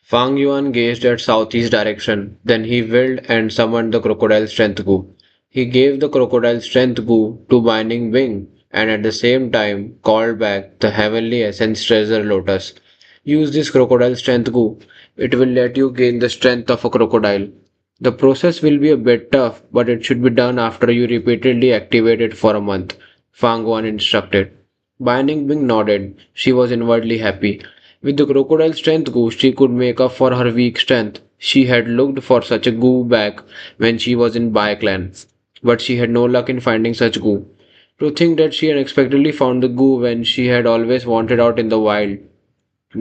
Fang Yuan gazed at southeast direction. Then he willed and summoned the crocodile strength gu. He gave the crocodile strength gu to Binding Wing and at the same time called back the heavenly essence treasure lotus. Use this crocodile strength gu. It will let you gain the strength of a crocodile. The process will be a bit tough, but it should be done after you repeatedly activate it for a month, Fang Yuan instructed. Binding Wing nodded. She was inwardly happy. With the crocodile strength goo, she could make up for her weak strength. She had looked for such a goo back when she was in Bai clan, but she had no luck in finding such goo. To think that she unexpectedly found the goo when she had always wanted out in the wild.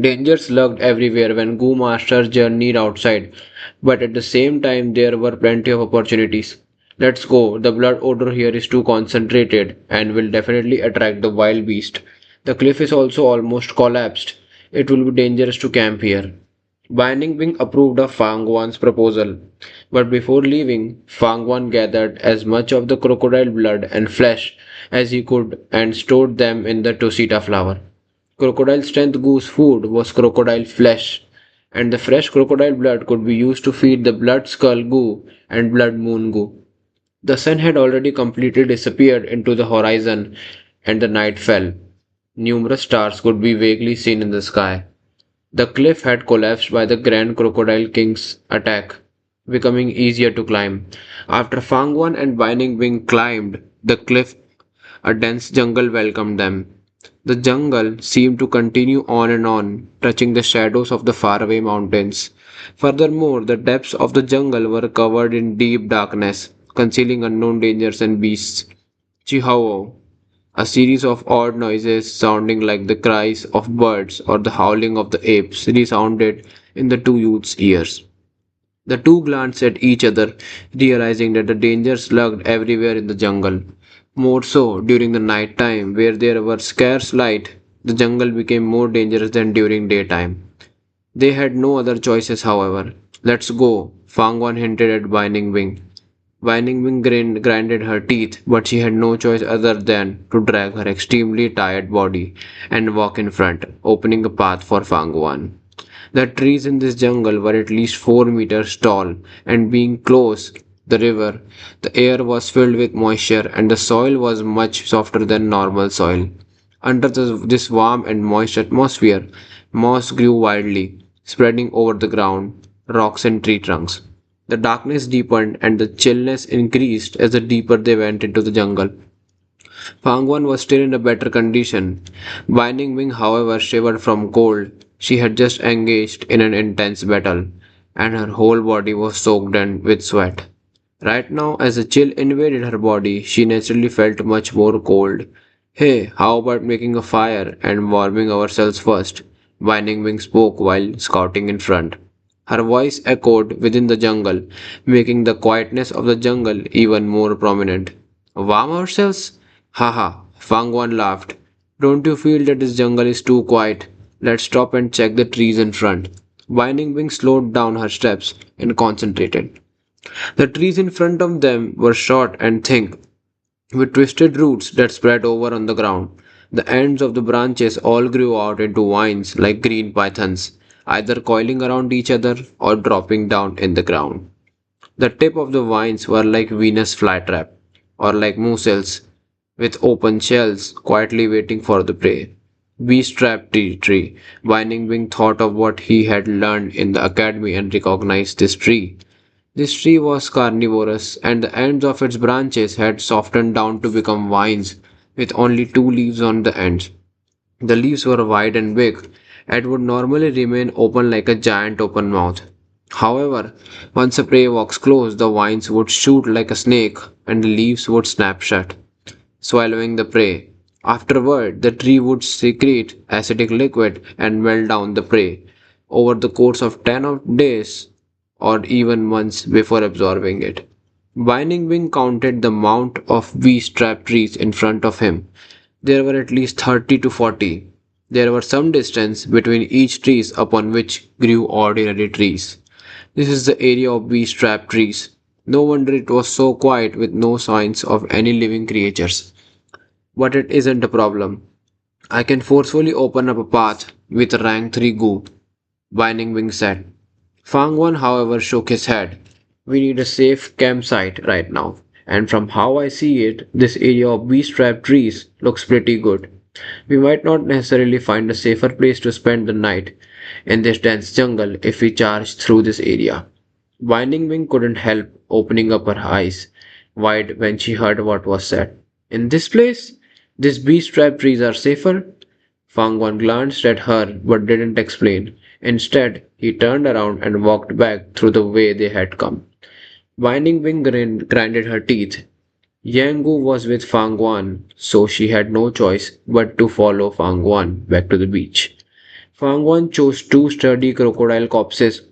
Dangers lurked everywhere when Goo Masters journeyed outside, but at the same time there were plenty of opportunities. Let's go, the blood odor here is too concentrated and will definitely attract the wild beast. The cliff is also almost collapsed. It will be dangerous to camp here. Binding Wing approved of Fang Wan's proposal, but before leaving, Fang Wan gathered as much of the crocodile blood and flesh as he could and stored them in the Tosita flower. Crocodile strength goose food was crocodile flesh, and the fresh crocodile blood could be used to feed the blood skull goo and blood moon goo. The sun had already completely disappeared into the horizon, and the night fell. Numerous stars could be vaguely seen in the sky. The cliff had collapsed by the Grand Crocodile King's attack, becoming easier to climb. After Fangwan and Binding Wing climbed the cliff, a dense jungle welcomed them. The jungle seemed to continue on, touching the shadows of the faraway mountains. Furthermore, the depths of the jungle were covered in deep darkness, concealing unknown dangers and beasts. Chihuahua, a series of odd noises sounding like the cries of birds or the howling of the apes, resounded in the two youths' ears. The two glanced at each other, realizing that the dangers lurked everywhere in the jungle. More so during the night time, where there was scarce light, the jungle became more dangerous than during daytime. They had no other choices, however. Let's go, Fangwan hinted at Binding Wing. Binding Wing grinded her teeth, but she had no choice other than to drag her extremely tired body and walk in front, opening a path for Fangwan. The trees in this jungle were at least 4 meters tall, and being close the river, the air was filled with moisture and the soil was much softer than normal soil. Under this warm and moist atmosphere, moss grew wildly, spreading over the ground, rocks and tree trunks. The darkness deepened and the chillness increased as the deeper they went into the jungle. Fangwan was still in a better condition. Binding Wing, however, shivered from cold. She had just engaged in an intense battle, and her whole body was soaked in with sweat. Right now, as the chill invaded her body, she naturally felt much more cold. Hey, how about making a fire and warming ourselves first? Binding Wing spoke while scouting in front. Her voice echoed within the jungle, making the quietness of the jungle even more prominent. Warm ourselves? Haha, Fangwan laughed. Don't you feel that this jungle is too quiet? Let's stop and check the trees in front. Binding Wing slowed down her steps and concentrated. The trees in front of them were short and thick, with twisted roots that spread over on the ground. The ends of the branches all grew out into vines like green pythons, either coiling around each other or dropping down in the ground. The tip of the vines were like Venus flytrap, or like mussels, with open shells quietly waiting for the prey. Beast trap tree. Binding Wing thought of what he had learned in the academy and recognized this tree. This tree was carnivorous, and the ends of its branches had softened down to become vines with only two leaves on the ends. The leaves were wide and big, and would normally remain open like a giant open mouth. However, once a prey walks close, the vines would shoot like a snake, and the leaves would snap shut, swallowing the prey. Afterward, the tree would secrete acidic liquid and melt down the prey over the course of 10 days or even months before absorbing it. Binding Wing counted the amount of beast trap trees in front of him. There were at least 30 to 40. There was some distance between each trees upon which grew ordinary trees. This is the area of beast trap trees. No wonder it was so quiet with no signs of any living creatures. But it isn't a problem. I can forcefully open up a path with rank 3 goo, Binding Wing said. Fang Wan, however, shook his head. We need a safe campsite right now. And from how I see it, this area of bee-strapped trees looks pretty good. We might not necessarily find a safer place to spend the night in this dense jungle if we charge through this area. Winding Wing couldn't help opening up her eyes wide when she heard what was said. In this place, these bee-strapped trees are safer? Fang Wan glanced at her but didn't explain. Instead, he turned around and walked back through the way they had come. Winding Wing grinded her teeth. Yang Gu was with Fang Wan, so she had no choice but to follow Fang Wan back to the beach. Fang Wan chose two sturdy crocodile corpses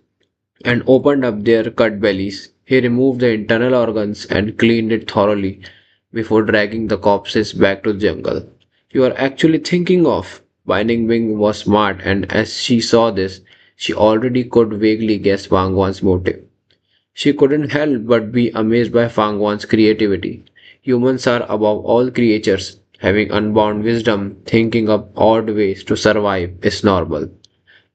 and opened up their cut bellies. He removed the internal organs and cleaned it thoroughly before dragging the corpses back to the jungle. You are actually thinking of. Binding Wing was smart, and as she saw this, she already could vaguely guess Fang Wan's motive. She couldn't help but be amazed by Fang Wan's creativity. Humans are above all creatures. Having unbound wisdom, thinking up odd ways to survive is normal.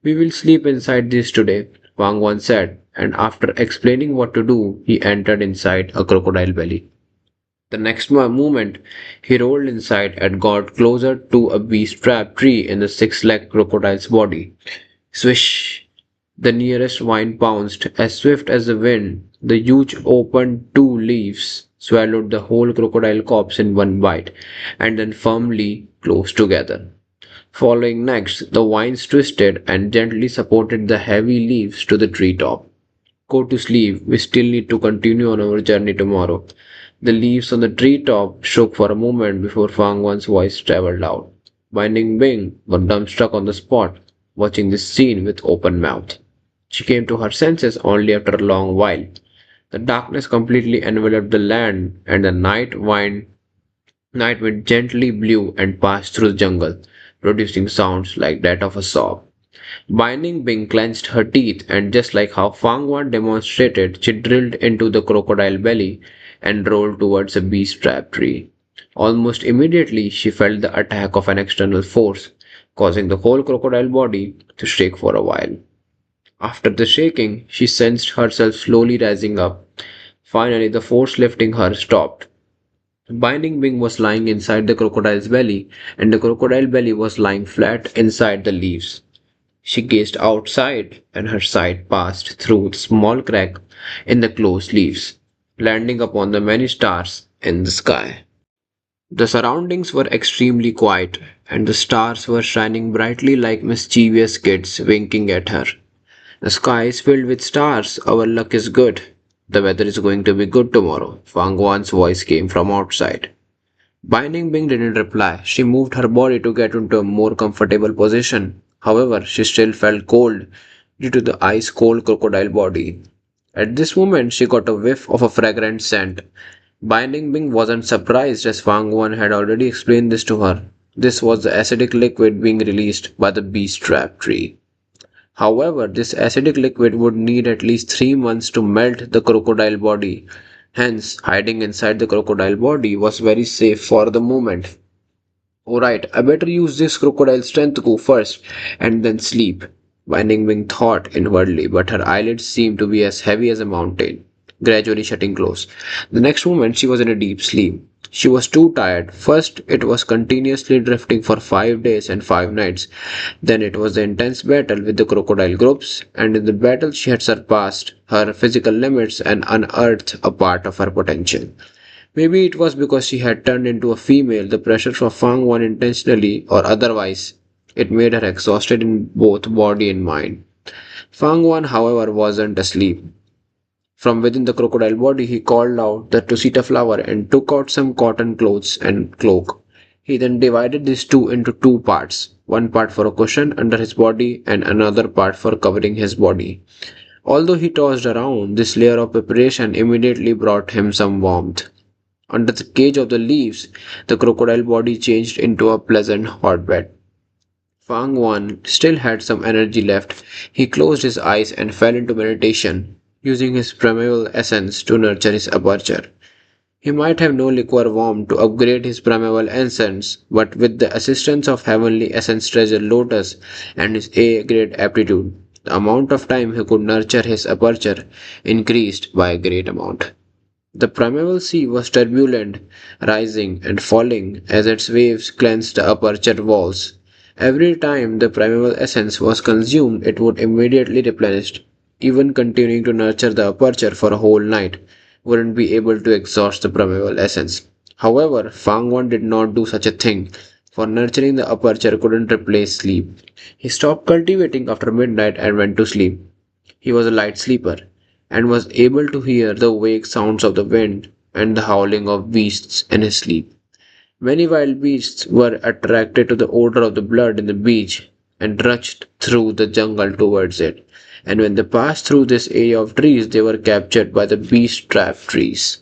We will sleep inside this today, Wang Wan said, and after explaining what to do, he entered inside a crocodile belly. The next moment, he rolled inside and got closer to a bee-strapped tree in the six-legged crocodile's body. Swish! The nearest vine pounced. As swift as the wind, the huge opened two leaves, swallowed the whole crocodile corpse in one bite, and then firmly closed together. Following next, the vines twisted and gently supported the heavy leaves to the treetop. Go to sleep, we still need to continue on our journey tomorrow. The leaves on the treetop shook for a moment before Fang Wan's voice traveled out. Binding Bing was dumbstruck on the spot, watching this scene with open mouth. She came to her senses only after a long while. The darkness completely enveloped the land, and the night wind gently blew and passed through the jungle, producing sounds like that of a sob. Binding Bing clenched her teeth, and just like how Fang Wan demonstrated, she drilled into the crocodile belly and rolled towards a bee-strapped tree. Almost immediately, she felt the attack of an external force, causing the whole crocodile body to shake for a while. After the shaking, she sensed herself slowly rising up. Finally, the force lifting her stopped. Binding Wing was lying inside the crocodile's belly, and the crocodile belly was lying flat inside the leaves. She gazed outside, and her sight passed through a small crack in the closed leaves, landing upon the many stars in the sky. The surroundings were extremely quiet, and the stars were shining brightly like mischievous kids winking at her. The sky is filled with stars. Our luck is good. The weather is going to be good tomorrow. Fang Wan's voice came from outside. Binding Bing didn't reply. She moved her body to get into a more comfortable position. However, she still felt cold due to the ice cold crocodile body. At this moment, she got a whiff of a fragrant scent. Binding Bing wasn't surprised as Fang Wan had already explained this to her. This was the acidic liquid being released by the beast trap tree. However, this acidic liquid would need at least 3 months to melt the crocodile body. Hence, hiding inside the crocodile body was very safe for the moment. Alright, I better use this crocodile strength to go first and then sleep. Winding Wing thought inwardly, but her eyelids seemed to be as heavy as a mountain, gradually shutting close. The next moment, she was in a deep sleep. She was too tired. First, it was continuously drifting for 5 days and 5 nights. Then it was the intense battle with the crocodile groups, and in the battle she had surpassed her physical limits and unearthed a part of her potential. Maybe it was because she had turned into a female, the pressure from Fang Wan intentionally or otherwise. It made her exhausted in both body and mind. Fang Wan, however, wasn't asleep. From within the crocodile body, he called out the Tusita flower and took out some cotton clothes and cloak. He then divided these two into two parts, one part for a cushion under his body and another part for covering his body. Although he tossed around, this layer of preparation immediately brought him some warmth. Under the cage of the leaves, the crocodile body changed into a pleasant hotbed. Fang Wan still had some energy left. He closed his eyes and fell into meditation, using his primeval essence to nurture his aperture. He might have no liquor warm to upgrade his primeval essence, but with the assistance of heavenly essence treasure lotus and his A-grade aptitude, The amount of time he could nurture his aperture increased by a great amount. The primeval sea was turbulent, rising and falling as its waves cleansed the aperture walls. Every time the primeval essence was consumed, it would immediately replenish. Even continuing to nurture the aperture for a whole night wouldn't be able to exhaust the primeval essence. However, Fangwan did not do such a thing, for nurturing the aperture couldn't replace sleep. He stopped cultivating after midnight and went to sleep. He was a light sleeper, and was able to hear the vague sounds of the wind and the howling of beasts in his sleep. Many wild beasts were attracted to the odor of the blood in the beach and rushed through the jungle towards it. And when they passed through this area of trees, they were captured by the beast trap trees.